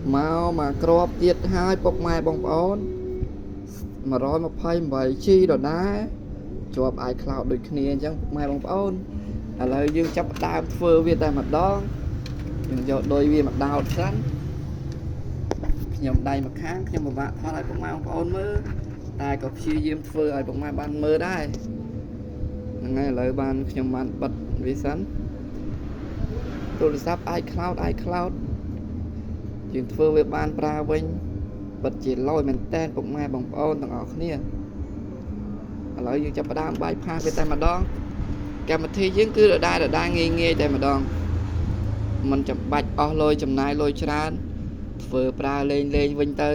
mau mà crop tiết hai bọc mai bong ón mà rồi một phay bảy chi rồi đá cho ai cloud được kia chẳng mai bong ón là dương chấp đam phơ việt tại mặt đó dương cho đôi viên mặt đào sẵn nhầm đầy mặt khác nhưng mà bạn thoát lại bọc mai bong ón mơ tai có chia diêm phơ ai bọc mai ban mơได้ngay lời ban nhầm bạn bật vì sẵn tôi sắp iCloud យើងធ្វើវាបានប្រើវិញបិទជាលយមែនតែនពុកម៉ែបងប្អូនទាំងអស់គ្នាឥឡូវយើងចាប់ផ្ដើមបាយផាសវាតែម្ដងកម្មវិធីយើងគឺដដែលងាយតែម្ដងមិនចាំបាច់អស់លុយចំណាយលុយច្រើនធ្វើប្រើលេងវិញទៅ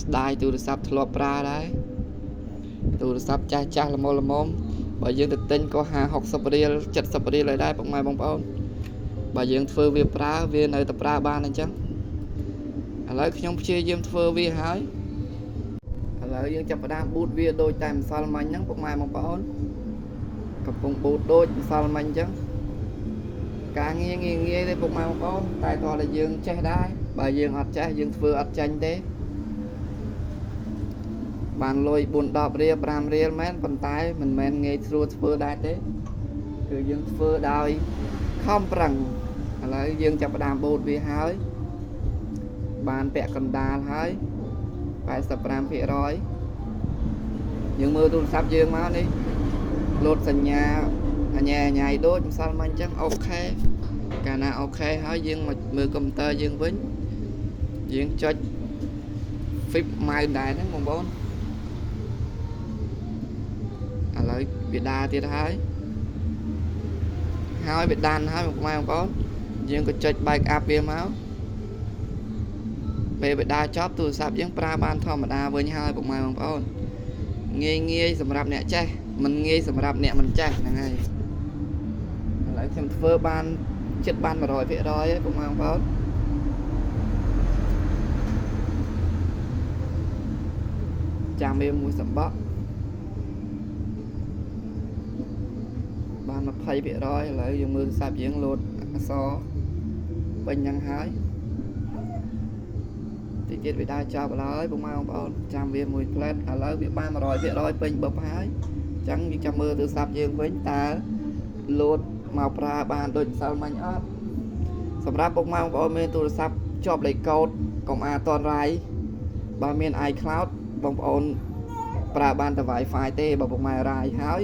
ស្ដាយទូរស័ព្ទធ្លាប់ប្រើដែរទូរស័ព្ទចាស់ល្មមបើយើងទៅទិញក៏50-60រៀល70រៀលឲ្យដែរពុកម៉ែបងប្អូនបើយើងធ្វើវាប្រើវានៅតែប្រើបានអញ្ចឹងឥឡូវខ្ញុំព្យាយាមធ្វើវាហើយឥឡូវយើងចាប់ផ្ដើមប៊ូតវាដូចតែម្សិលមិញហ្នឹងពុកម៉ែបងប្អូនកំពុងប៊ូតដូចម្សិលមិញអញ្ចឹងការងាយទេពុកម៉ែបងប្អូនតែតោះតែយើងចេះដែរបើយើងអត់ចេះយើងធ្វើអត់ចាញ់ទេបានលុយ4-10រៀល5រៀលមែនប៉ុន្តែមិនមែនងាយស្រួលធ្វើដែរទេគឺយើងធ្វើដោយខំប្រឹងឥឡូវយើងចាប់ផ្ដើមប៊ូតវាហើយបានពាក់កណ្ដាលហើយ85% យើងមើលទូរស័ព្ទយើងមកនេះលោតសញ្ញាអញ្ញៃដូចម្សិលមិញអញ្ចឹងអូខេកាលណាអូខេហើយយើងមកមើលកុំព្យូទ័រយើងវិញយើងចុច flip mouse ដែរហ្នឹងបងប្អូនឥឡូវវាដើរទៀតហើយវាដានហើយបងប្អូនយើងក៏ចុច back up វាមកពេលបដាចប់ទូរស័ព្ទយើងប្រើបានធម្មតាវិញហើយពុកម៉ែបងប្អូនងាយសម្រាប់អ្នកចេះមិនងាយសម្រាប់អ្នកមិនចេះហ្នឹងហើយឥឡូវខ្ញុំធ្វើបានចិត្តបាន 100% ហើយពុកម៉ែបងប្អូនចាំវាមួយសម្បកបាន 20% ឥឡូវយើងមើលទូរស័ព្ទយើងលោតអក្សរពេញហ្នឹងហើយតិចទៀតវាដើរចប់ហើយពុកម៉ែបងប្អូនចាំវាមួយផ្លែតឥឡូវវាបាន 100% ពេញបបហើយអញ្ចឹងយើងចាំមើលទូរស័ព្ទយើងវិញតើលោតមកប្រើបានដូចម្សិលមិញអត់សម្រាប់ពុកម៉ែបងប្អូនមានទូរស័ព្ទជាប់លេខកូដកុំអាតនរាយបើមាន iCloud បងប្អូនប្រើបានតែ Wi-Fi ទេបើពុកម៉ែរាយហើយ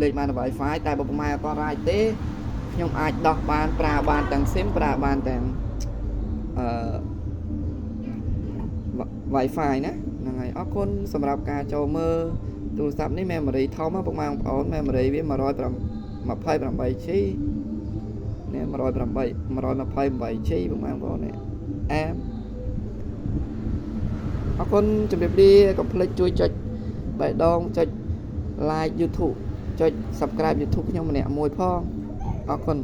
លេខបានតែ Wi-Fi តែបើពុកម៉ែអត់រាយទេខ្ញុំអាចដោះបានប្រើបានទាំង SIM ប្រើបានទាំងWi-Fi ណាហ្នឹងហើយអរគុណសម្រាប់ការចូលមើលទូរស័ព្ទនេះ memory ធំពុកម៉ែបងប្អូន memory វា 128G នេះ 128G ពុកម៉ែបងប្អូននេះអរគុណជម្រាបលាកុំភ្លេចជួយចុចបេះដូងចុច like YouTube ចុច subscribe YouTube ខ្ញុំម្នាក់មួយផងអរគុណ